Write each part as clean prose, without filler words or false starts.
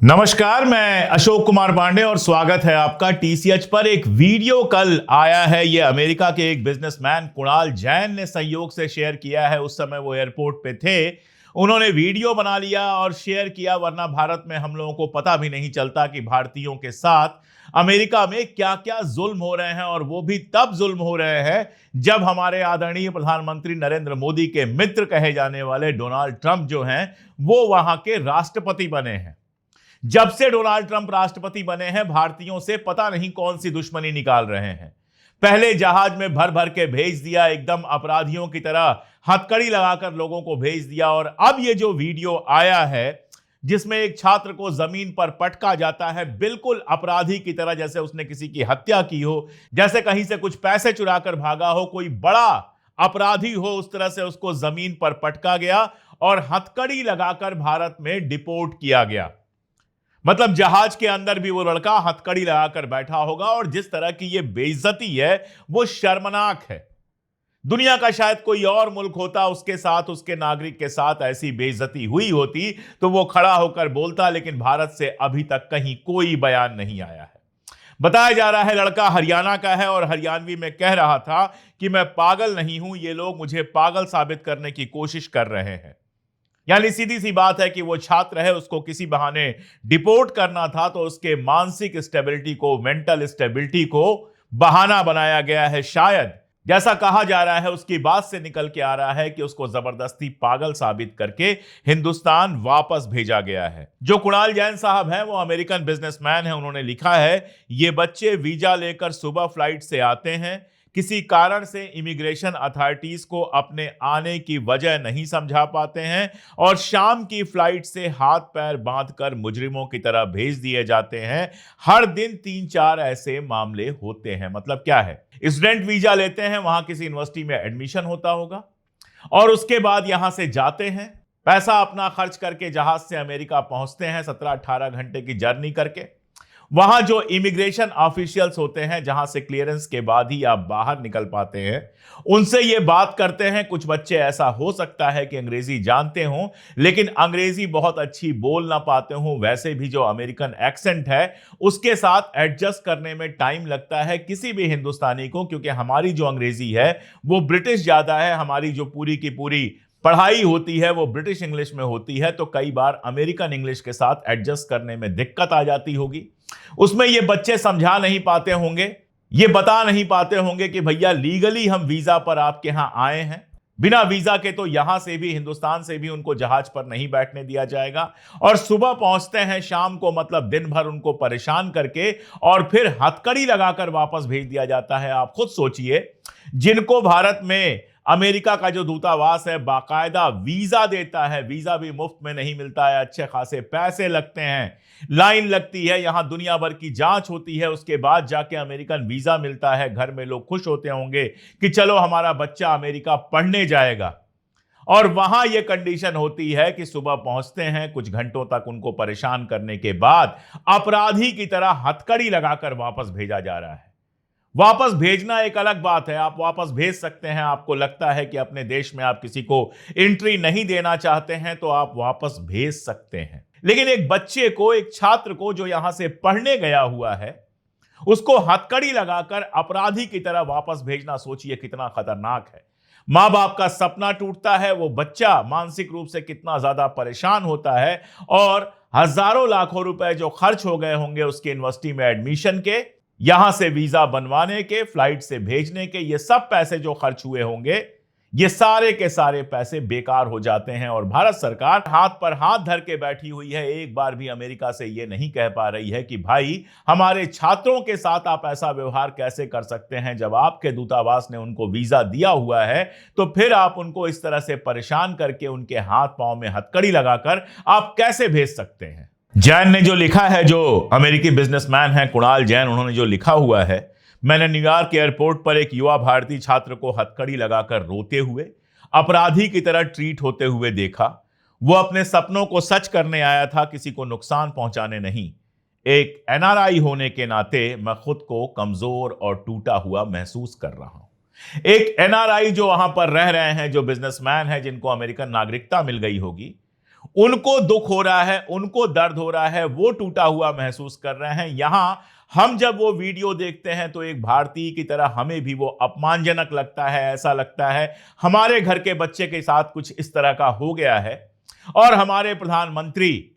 नमस्कार, मैं अशोक कुमार पांडे और स्वागत है आपका टीसीएच पर। एक वीडियो कल आया है, ये अमेरिका के एक बिजनेसमैन कुणाल जैन ने संयोग से शेयर किया है। उस समय वो एयरपोर्ट पे थे, उन्होंने वीडियो बना लिया और शेयर किया, वरना भारत में हम लोगों को पता भी नहीं चलता कि भारतीयों के साथ अमेरिका में क्या क्या जुल्म हो रहे हैं। और वो भी तब जुल्म हो रहे हैं जब हमारे आदरणीय प्रधानमंत्री नरेंद्र मोदी के मित्र कहे जाने वाले डोनाल्ड ट्रंप जो हैं वो वहां के राष्ट्रपति बने हैं। जब से डोनाल्ड ट्रंप राष्ट्रपति बने हैं, भारतीयों से पता नहीं कौन सी दुश्मनी निकाल रहे हैं। पहले जहाज में भर भर के भेज दिया, एकदम अपराधियों की तरह हथकड़ी लगाकर लोगों को भेज दिया। और अब ये जो वीडियो आया है जिसमें एक छात्र को जमीन पर पटका जाता है, बिल्कुल अपराधी की तरह, जैसे उसने किसी की हत्या की हो, जैसे कहीं से कुछ पैसे चुराकर भागा हो, कोई बड़ा अपराधी हो, उस तरह से उसको जमीन पर पटका गया और हथकड़ी लगाकर भारत में डिपोर्ट किया गया। मतलब जहाज के अंदर भी वो लड़का हथकड़ी लगाकर बैठा होगा। और जिस तरह की ये बेइज्जती है वो शर्मनाक है। दुनिया का शायद कोई और मुल्क होता, उसके साथ, उसके नागरिक के साथ ऐसी बेइज्जती हुई होती तो वो खड़ा होकर बोलता, लेकिन भारत से अभी तक कहीं कोई बयान नहीं आया है। बताया जा रहा है लड़का हरियाणा का है और हरियाणवी में कह रहा था कि मैं पागल नहीं हूं, ये लोग मुझे पागल साबित करने की कोशिश कर रहे हैं। यानी सीधी सी बात है कि वो छात्र है, उसको किसी बहाने डिपोर्ट करना था, तो उसके मानसिक स्टेबिलिटी को, मेंटल स्टेबिलिटी को बहाना बनाया गया है। शायद जैसा कहा जा रहा है, उसकी बात से निकल के आ रहा है कि उसको जबरदस्ती पागल साबित करके हिंदुस्तान वापस भेजा गया है। जो कुणाल जैन साहब हैं वो अमेरिकन बिजनेसमैन हैं। उन्होंने लिखा है, ये बच्चे वीजा लेकर सुबह फ्लाइट से आते हैं, किसी कारण से इमिग्रेशन अथॉरिटीज को अपने आने की वजह नहीं समझा पाते हैं और शाम की फ्लाइट से हाथ पैर बांधकर मुजरिमों की तरह भेज दिए जाते हैं। हर दिन 3-4 ऐसे मामले होते हैं। मतलब क्या है, स्टूडेंट वीजा लेते हैं, वहां किसी यूनिवर्सिटी में एडमिशन होता होगा और उसके बाद यहां से जाते हैं, पैसा अपना खर्च करके जहाज से अमेरिका पहुंचते हैं, 17-18 घंटे की जर्नी करके। वहां जो इमिग्रेशन ऑफिशियल्स होते हैं, जहां से क्लियरेंस के बाद ही आप बाहर निकल पाते हैं, उनसे ये बात करते हैं। कुछ बच्चे ऐसा हो सकता है कि अंग्रेजी जानते हों, लेकिन अंग्रेजी बहुत अच्छी बोल ना पाते हों। वैसे भी जो अमेरिकन एक्सेंट है उसके साथ एडजस्ट करने में टाइम लगता है किसी भी हिंदुस्तानी को, क्योंकि हमारी जो अंग्रेजी है वो ब्रिटिश ज्यादा है। हमारी जो पूरी की पूरी पढ़ाई होती है वो ब्रिटिश इंग्लिश में होती है, तो कई बार अमेरिकन इंग्लिश के साथ एडजस्ट करने में दिक्कत आ जाती होगी। उसमें ये बच्चे समझा नहीं पाते होंगे, ये बता नहीं पाते होंगे कि भैया लीगली हम वीजा पर आपके यहां आए हैं, बिना वीजा के तो यहां से भी, हिंदुस्तान से भी उनको जहाज पर नहीं बैठने दिया जाएगा। और सुबह पहुंचते हैं शाम को, मतलब दिन भर उनको परेशान करके और फिर हथकड़ी लगाकर वापस भेज दिया जाता है। आप खुद सोचिए, जिनको भारत में अमेरिका का जो दूतावास है बाकायदा वीजा देता है, वीजा भी मुफ्त में नहीं मिलता है, अच्छे खासे पैसे लगते हैं, लाइन लगती है, यहां दुनिया भर की जांच होती है, उसके बाद जाके अमेरिकन वीजा मिलता है। घर में लोग खुश होते होंगे कि चलो हमारा बच्चा अमेरिका पढ़ने जाएगा। और वहां यह कंडीशन होती है कि सुबह पहुंचते हैं, कुछ घंटों तक उनको परेशान करने के बाद अपराधी की तरह हथकड़ी लगाकर वापस भेजा जा रहा है। वापस भेजना एक अलग बात है, आप वापस भेज सकते हैं। आपको लगता है कि अपने देश में आप किसी को एंट्री नहीं देना चाहते हैं तो आप वापस भेज सकते हैं। लेकिन एक बच्चे को, एक छात्र को जो यहां से पढ़ने गया हुआ है, उसको हथकड़ी लगाकर अपराधी की तरह वापस भेजना, सोचिए कितना खतरनाक है। मां बाप का सपना टूटता है, वो बच्चा मानसिक रूप से कितना ज्यादा परेशान होता है। और हजारों लाखों रुपए जो खर्च हो गए होंगे उसके यूनिवर्सिटी में एडमिशन के, यहां से वीजा बनवाने के, फ्लाइट से भेजने के, ये सब पैसे जो खर्च हुए होंगे, ये सारे के सारे पैसे बेकार हो जाते हैं। और भारत सरकार हाथ पर हाथ धर के बैठी हुई है, एक बार भी अमेरिका से ये नहीं कह पा रही है कि भाई हमारे छात्रों के साथ आप ऐसा व्यवहार कैसे कर सकते हैं। जब आपके दूतावास ने उनको वीजा दिया हुआ है तो फिर आप उनको इस तरह से परेशान करके, उनके हाथ पांव में हथकड़ी लगाकर आप कैसे भेज सकते हैं। जैन ने जो लिखा है, जो अमेरिकी बिजनेसमैन है कुणाल जैन, उन्होंने जो लिखा हुआ है, मैंने न्यूयॉर्क एयरपोर्ट पर एक युवा भारतीय छात्र को हथकड़ी लगाकर रोते हुए, अपराधी की तरह ट्रीट होते हुए देखा। वो अपने सपनों को सच करने आया था, किसी को नुकसान पहुंचाने नहीं। एक एनआरआई होने के नाते मैं खुद को कमजोर और टूटा हुआ महसूस कर रहा हूं। एक एनआरआई जो वहां पर रह रहे हैं, जो बिजनेसमैन है, जिनको अमेरिकन नागरिकता मिल गई होगी, उनको दुख हो रहा है, उनको दर्द हो रहा है, वो टूटा हुआ महसूस कर रहे हैं। यहां हम जब वो वीडियो देखते हैं तो एक भारतीय की तरह हमें भी वो अपमानजनक लगता है। ऐसा लगता है हमारे घर के बच्चे के साथ कुछ इस तरह का हो गया है और हमारे प्रधानमंत्री,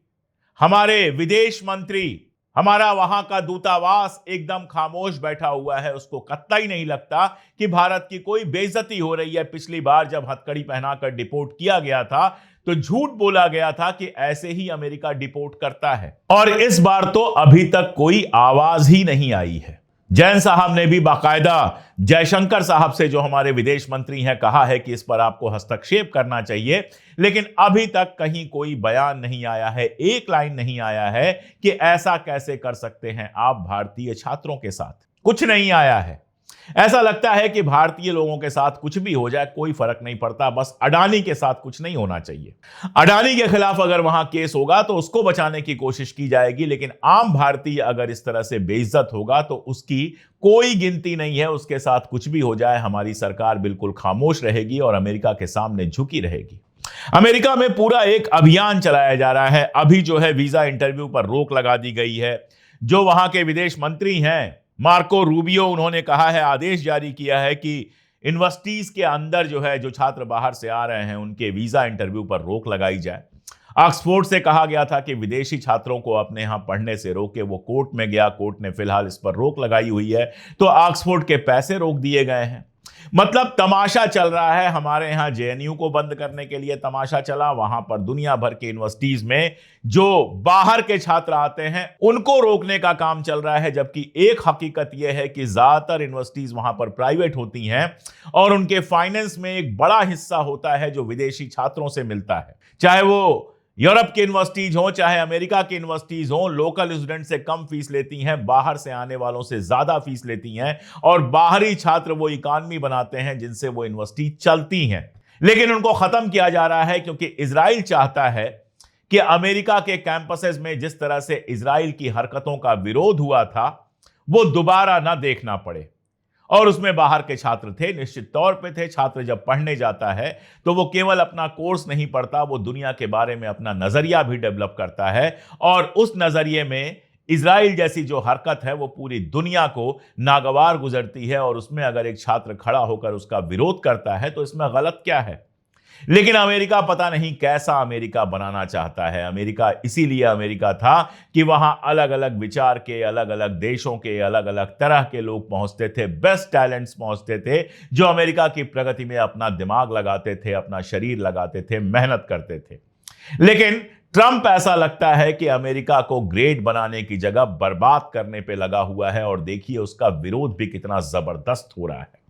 हमारे विदेश मंत्री, हमारा वहां का दूतावास एकदम खामोश बैठा हुआ है। उसको कतई नहीं लगता कि भारत की कोई बेइज्जती हो रही है। पिछली बार जब हथकड़ी पहनाकर डिपोर्ट किया गया था तो झूठ बोला गया था कि ऐसे ही अमेरिका डिपोर्ट करता है, और इस बार तो अभी तक कोई आवाज ही नहीं आई है। जैन साहब ने भी बाकायदा जयशंकर साहब से, जो हमारे विदेश मंत्री हैं, कहा है कि इस पर आपको हस्तक्षेप करना चाहिए, लेकिन अभी तक कहीं कोई बयान नहीं आया है, एक लाइन नहीं आया है कि ऐसा कैसे कर सकते हैं आप भारतीय छात्रों के साथ। कुछ नहीं आया है। ऐसा लगता है कि भारतीय लोगों के साथ कुछ भी हो जाए कोई फर्क नहीं पड़ता, बस अडानी के साथ कुछ नहीं होना चाहिए। अडानी के खिलाफ अगर वहां केस होगा तो उसको बचाने की कोशिश की जाएगी, लेकिन आम भारतीय अगर इस तरह से बेइज्जत होगा तो उसकी कोई गिनती नहीं है। उसके साथ कुछ भी हो जाए हमारी सरकार बिल्कुल खामोश रहेगी और अमेरिका के सामने झुकी रहेगी। अमेरिका में पूरा एक अभियान चलाया जा रहा है। अभी जो है वीजा इंटरव्यू पर रोक लगा दी गई है। जो वहां के विदेश मंत्री हैं मार्को रूबियो, उन्होंने कहा है, आदेश जारी किया है कि यूनिवर्सिटीज के अंदर जो है, जो छात्र बाहर से आ रहे हैं उनके वीजा इंटरव्यू पर रोक लगाई जाए। ऑक्सफोर्ड से कहा गया था कि विदेशी छात्रों को अपने यहां पढ़ने से रोके। वो कोर्ट में गया, कोर्ट ने फिलहाल इस पर रोक लगाई हुई है, तो ऑक्सफोर्ड के पैसे रोक दिए गए हैं। मतलब तमाशा चल रहा है। हमारे यहां जेएनयू को बंद करने के लिए तमाशा चला, वहां पर दुनिया भर के यूनिवर्सिटीज में जो बाहर के छात्र आते हैं उनको रोकने का काम चल रहा है। जबकि एक हकीकत यह है कि ज्यादातर यूनिवर्सिटीज वहां पर प्राइवेट होती हैं और उनके फाइनेंस में एक बड़ा हिस्सा होता है जो विदेशी छात्रों से मिलता है। चाहे वो यूरोप की यूनिवर्सिटीज हो, चाहे अमेरिका की यूनिवर्सिटीज हो, लोकल स्टूडेंट से कम फीस लेती हैं, बाहर से आने वालों से ज्यादा फीस लेती हैं, और बाहरी छात्र वो इकॉनमी बनाते हैं जिनसे वो यूनिवर्सिटी चलती हैं। लेकिन उनको खत्म किया जा रहा है क्योंकि इजराइल चाहता है कि अमेरिका के कैंपसेस में जिस तरह से इजराइल की हरकतों का विरोध हुआ था वो दोबारा ना देखना पड़े। और उसमें बाहर के छात्र थे, निश्चित तौर पे थे। छात्र जब पढ़ने जाता है तो वो केवल अपना कोर्स नहीं पढ़ता, वो दुनिया के बारे में अपना नजरिया भी डेवलप करता है, और उस नजरिए में इजराइल जैसी जो हरकत है वो पूरी दुनिया को नागवार गुजरती है। और उसमें अगर एक छात्र खड़ा होकर उसका विरोध करता है तो इसमें गलत क्या है। लेकिन अमेरिका पता नहीं कैसा अमेरिका बनाना चाहता है। अमेरिका इसीलिए अमेरिका था कि वहां अलग अलग विचार के, अलग अलग देशों के, अलग अलग तरह के लोग पहुंचते थे, बेस्ट टैलेंट्स पहुंचते थे, जो अमेरिका की प्रगति में अपना दिमाग लगाते थे, अपना शरीर लगाते थे, मेहनत करते थे। लेकिन ट्रंप ऐसा लगता है कि अमेरिका को ग्रेट बनाने की जगह बर्बाद करने पे लगा हुआ है, और देखिए उसका विरोध भी कितना जबरदस्त हो रहा है।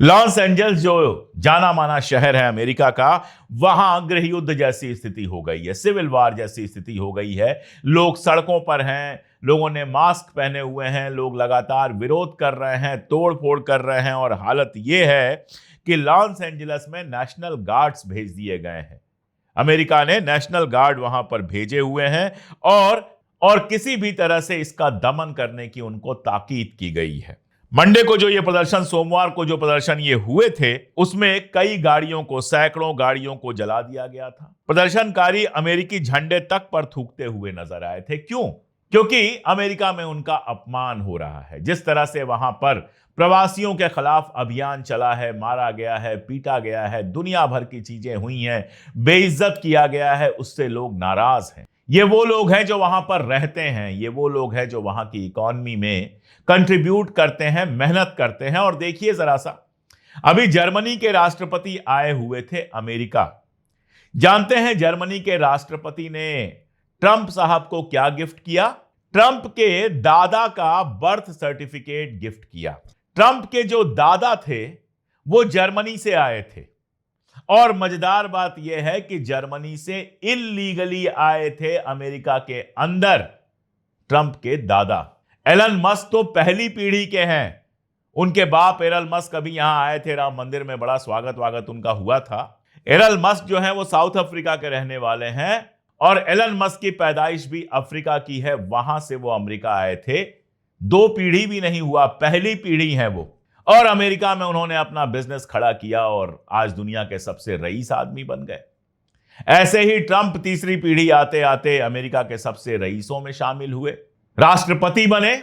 लॉस एंजल्स जो जाना माना शहर है अमेरिका का, वहां गृह युद्ध जैसी स्थिति हो गई है, सिविल वार जैसी स्थिति हो गई है। लोग सड़कों पर हैं, लोगों ने मास्क पहने हुए हैं, लोग लगातार विरोध कर रहे हैं, तोड़फोड़ कर रहे हैं, और हालत यह है कि लॉस एंजल्स में नेशनल गार्ड्स भेज दिए गए हैं। अमेरिका ने नेशनल गार्ड वहां पर भेजे हुए हैं और किसी भी तरह से इसका दमन करने की उनको ताकीद की गई है। मंडे को जो ये प्रदर्शन, सोमवार को जो प्रदर्शन ये हुए थे, उसमें कई गाड़ियों को, सैकड़ों गाड़ियों को जला दिया गया था। प्रदर्शनकारी अमेरिकी झंडे तक पर थूकते हुए नजर आए थे। क्यों? क्योंकि अमेरिका में उनका अपमान हो रहा है। जिस तरह से वहां पर प्रवासियों के खिलाफ अभियान चला है, मारा गया है, पीटा गया है, दुनिया भर की चीजें हुई हैं, बेइज्जत किया गया है, उससे लोग नाराज हैं। ये वो लोग हैं जो वहां पर रहते हैं, ये वो लोग हैं जो वहां की इकॉनमी में कंट्रीब्यूट करते हैं, मेहनत करते हैं। और देखिए जरा सा, अभी जर्मनी के राष्ट्रपति आए हुए थे अमेरिका। जानते हैं जर्मनी के राष्ट्रपति ने ट्रंप साहब को क्या गिफ्ट किया? ट्रंप के दादा का बर्थ सर्टिफिकेट गिफ्ट किया। ट्रंप के जो दादा थे वो जर्मनी से आए थे, और मजेदार बात यह है कि जर्मनी से इल्लीगली आए थे अमेरिका के अंदर ट्रंप के दादा। एलन मस्क तो पहली पीढ़ी के हैं। उनके बाप एरल मस्क अभी यहां आए थे, राम मंदिर में बड़ा स्वागत उनका हुआ था। एरल मस्क जो है वो साउथ अफ्रीका के रहने वाले हैं, और एलन मस्क की पैदाइश भी अफ्रीका की है, वहां से वो अमेरिका आए थे। दो पीढ़ी भी नहीं हुआ, पहली पीढ़ी है वो। और अमेरिका में उन्होंने अपना बिजनेस खड़ा किया और आज दुनिया के सबसे रईस आदमी बन गए। ऐसे ही ट्रंप तीसरी पीढ़ी आते आते अमेरिका के सबसे रईसों में शामिल हुए, राष्ट्रपति बने,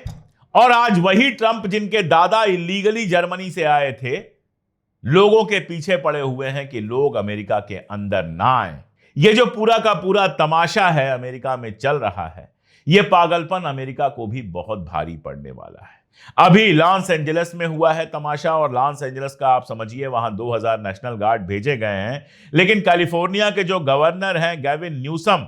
और आज वही ट्रंप जिनके दादा इलीगली जर्मनी से आए थे, लोगों के पीछे पड़े हुए हैं कि लोग अमेरिका के अंदर ना आए। ये जो पूरा का पूरा तमाशा है अमेरिका में चल रहा है, ये पागलपन अमेरिका को भी बहुत भारी पड़ने वाला है। अभी लॉस एंजलिस में हुआ है तमाशा, और लॉस एंजलिस का आप समझिए वहां 2000 नेशनल गार्ड भेजे गए हैं, लेकिन कैलिफोर्निया के जो गवर्नर हैं गैविन न्यूसम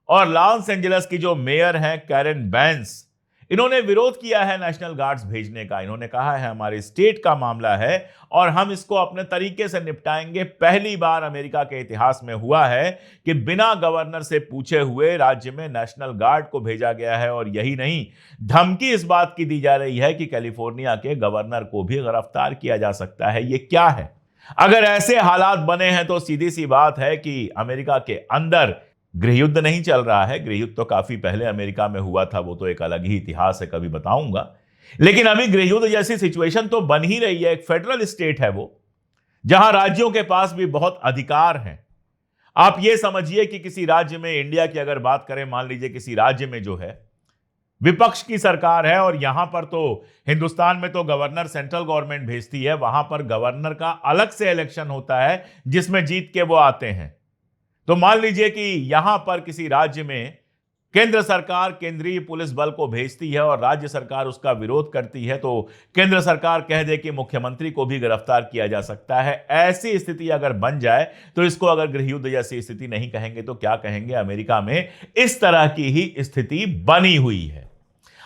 और लॉस एंजलिस की जो मेयर हैं कैरन बेंस, इन्होंने विरोध किया है नेशनल गार्ड्स भेजने का। इन्होंने कहा है हमारे स्टेट का मामला है और हम इसको अपने तरीके से निपटाएंगे। पहली बार अमेरिका के इतिहास में हुआ है कि बिना गवर्नर से पूछे हुए राज्य में नेशनल गार्ड को भेजा गया है, और यही नहीं, धमकी इस बात की दी जा रही है कि कैलिफोर्निया के गवर्नर को भी गिरफ्तार किया जा सकता है। ये क्या है? अगर ऐसे हालात बने हैं तो सीधी सी बात है कि अमेरिका के अंदर गृहयुद्ध नहीं चल रहा है। गृहयुद्ध तो काफी पहले अमेरिका में हुआ था, वो तो एक अलग ही इतिहास है, कभी बताऊंगा। लेकिन अभी गृहयुद्ध जैसी सिचुएशन तो बन ही रही है। एक फेडरल स्टेट है वो, जहां राज्यों के पास भी बहुत अधिकार हैं। आप ये समझिए कि किसी राज्य में, इंडिया की अगर बात करें, मान लीजिए किसी राज्य में जो है विपक्ष की सरकार है, और यहां पर तो हिंदुस्तान में तो गवर्नर सेंट्रल गवर्नमेंट भेजती है, वहां पर गवर्नर का अलग से इलेक्शन होता है जिसमें जीत के वो आते हैं। तो मान लीजिए कि यहां पर किसी राज्य में केंद्र सरकार केंद्रीय पुलिस बल को भेजती है और राज्य सरकार उसका विरोध करती है, तो केंद्र सरकार कह दे कि मुख्यमंत्री को भी गिरफ्तार किया जा सकता है। ऐसी स्थिति अगर बन जाए तो इसको अगर गृहयुद्ध जैसी स्थिति नहीं कहेंगे तो क्या कहेंगे? अमेरिका में इस तरह की ही स्थिति बनी हुई है।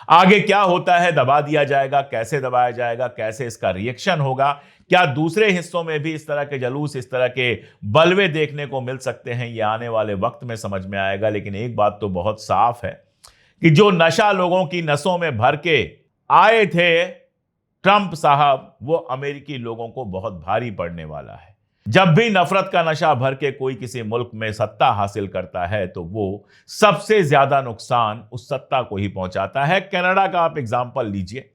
आगे क्या होता है? दबा दिया जाएगा? कैसे दबाया जाएगा? कैसे इसका रिएक्शन होगा? क्या दूसरे हिस्सों में भी इस तरह के जुलूस, इस तरह के बलवे देखने को मिल सकते हैं? ये आने वाले वक्त में समझ में आएगा। लेकिन एक बात तो बहुत साफ है कि जो नशा लोगों की नसों में भर के आए थे ट्रंप साहब, वो अमेरिकी लोगों को बहुत भारी पड़ने वाला है। जब भी नफरत का नशा भर के कोई किसी मुल्क में सत्ता हासिल करता है तो वो सबसे ज्यादा नुकसान उस सत्ता को ही पहुंचाता है। कनाडा का आप एग्जाम्पल लीजिए।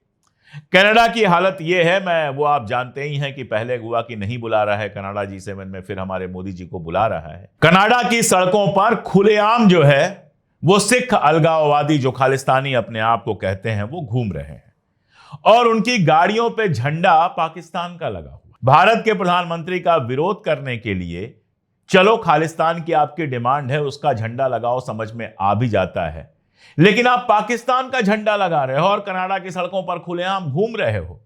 कनाडा की हालत यह है, वो आप जानते ही हैं कि पहले हुआ कि नहीं बुला रहा है कनाडा G7 में, फिर हमारे मोदी जी को बुला रहा है। कनाडा की सड़कों पर खुलेआम जो है वो सिख अलगाववादी, जो खालिस्तानी अपने आप को कहते हैं, वो घूम रहे हैं, और उनकी गाड़ियों पे झंडा पाकिस्तान का लगा हुआ। भारत के प्रधानमंत्री का विरोध करने के लिए चलो खालिस्तान की आपकी डिमांड है, उसका झंडा लगाओ, समझ में आ भी जाता है, लेकिन आप पाकिस्तान का झंडा लगा रहे हो और कनाडा की सड़कों पर खुलेआम घूम रहे हो,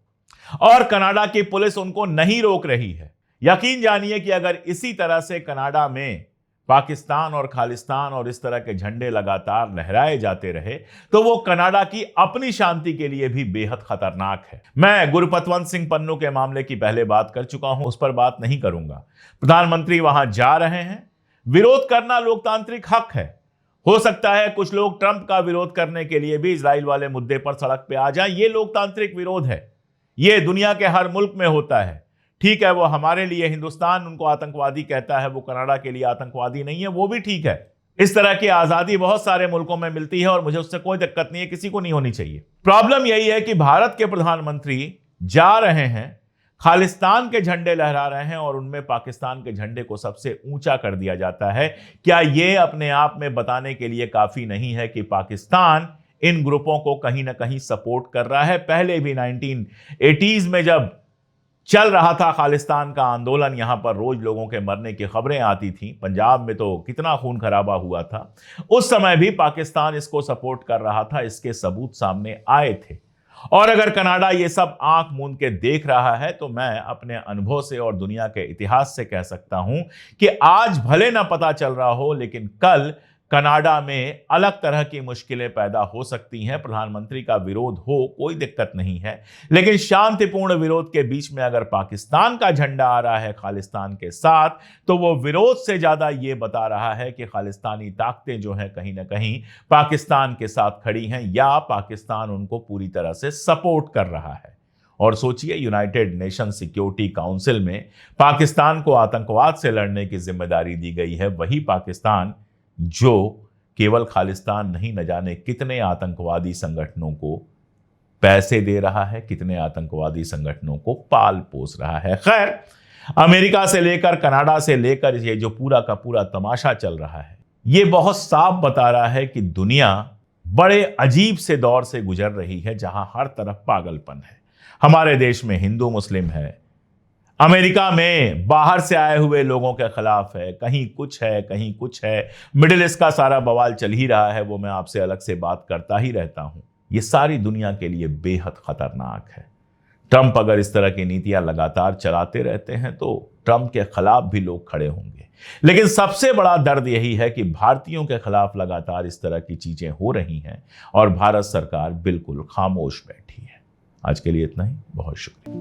और कनाडा की पुलिस उनको नहीं रोक रही है। यकीन जानिए कि अगर इसी तरह से कनाडा में पाकिस्तान और खालिस्तान और इस तरह के झंडे लगातार लहराए जाते रहे तो वो कनाडा की अपनी शांति के लिए भी बेहद खतरनाक है। मैं गुरपतवंत सिंह पन्नू के मामले की पहले बात कर चुका हूं, उस पर बात नहीं करूंगा। प्रधानमंत्री वहां जा रहे हैं, विरोध करना लोकतांत्रिक हक है। हो सकता है कुछ लोग ट्रंप का विरोध करने के लिए भी इजराइल वाले मुद्दे पर सड़क पे आ जाएं, ये लोकतांत्रिक विरोध है, ये दुनिया के हर मुल्क में होता है। ठीक है, वो हमारे लिए हिंदुस्तान उनको आतंकवादी कहता है, वो कनाडा के लिए आतंकवादी नहीं है, वो भी ठीक है। इस तरह की आजादी बहुत सारे मुल्कों में मिलती है और मुझे उससे कोई दिक्कत नहीं है, किसी को नहीं होनी चाहिए। प्रॉब्लम यही है कि भारत के प्रधानमंत्री जा रहे हैं, खालिस्तान के झंडे लहरा रहे हैं और उनमें पाकिस्तान के झंडे को सबसे ऊंचा कर दिया जाता है। क्या यह अपने आप में बताने के लिए काफी नहीं है कि पाकिस्तान इन ग्रुपों को कहीं ना कहीं सपोर्ट कर रहा है? पहले भी 1980s में जब चल रहा था खालिस्तान का आंदोलन, यहां पर रोज लोगों के मरने की खबरें आती थीं, पंजाब में तो कितना खून खराबा हुआ था, उस समय भी पाकिस्तान इसको सपोर्ट कर रहा था, इसके सबूत सामने आए थे। और अगर कनाडा ये सब आंख मूंद के देख रहा है तो मैं अपने अनुभव से और दुनिया के इतिहास से कह सकता हूं कि आज भले ना पता चल रहा हो, लेकिन कल कनाडा में अलग तरह की मुश्किलें पैदा हो सकती हैं। प्रधानमंत्री का विरोध हो, कोई दिक्कत नहीं है, लेकिन शांतिपूर्ण विरोध के बीच में अगर पाकिस्तान का झंडा आ रहा है खालिस्तान के साथ, तो वो विरोध से ज्यादा ये बता रहा है कि खालिस्तानी ताकतें जो हैं कहीं ना कहीं पाकिस्तान के साथ खड़ी हैं, या पाकिस्तान उनको पूरी तरह से सपोर्ट कर रहा है। और सोचिए, यूनाइटेड नेशन सिक्योरिटी काउंसिल में पाकिस्तान को आतंकवाद से लड़ने की जिम्मेदारी दी गई है, वही पाकिस्तान जो केवल खालिस्तान नहीं, न जाने कितने आतंकवादी संगठनों को पैसे दे रहा है, कितने आतंकवादी संगठनों को पाल पोस रहा है। खैर, अमेरिका से लेकर कनाडा से लेकर ये जो पूरा का पूरा तमाशा चल रहा है, ये बहुत साफ बता रहा है कि दुनिया बड़े अजीब से दौर से गुजर रही है, जहां हर तरफ पागलपन है। हमारे देश में हिंदू मुस्लिम है, अमेरिका में बाहर से आए हुए लोगों के खिलाफ है, कहीं कुछ है कहीं कुछ है, मिडिल ईस्ट का सारा बवाल चल ही रहा है, वो मैं आपसे अलग से बात करता ही रहता हूं। ये सारी दुनिया के लिए बेहद खतरनाक है। ट्रंप अगर इस तरह की नीतियां लगातार चलाते रहते हैं तो ट्रंप के खिलाफ भी लोग खड़े होंगे। लेकिन सबसे बड़ा दर्द यही है कि भारतीयों के खिलाफ लगातार इस तरह की चीजें हो रही हैं और भारत सरकार बिल्कुल खामोश बैठी है। आज के लिए इतना ही, बहुत शुक्रिया।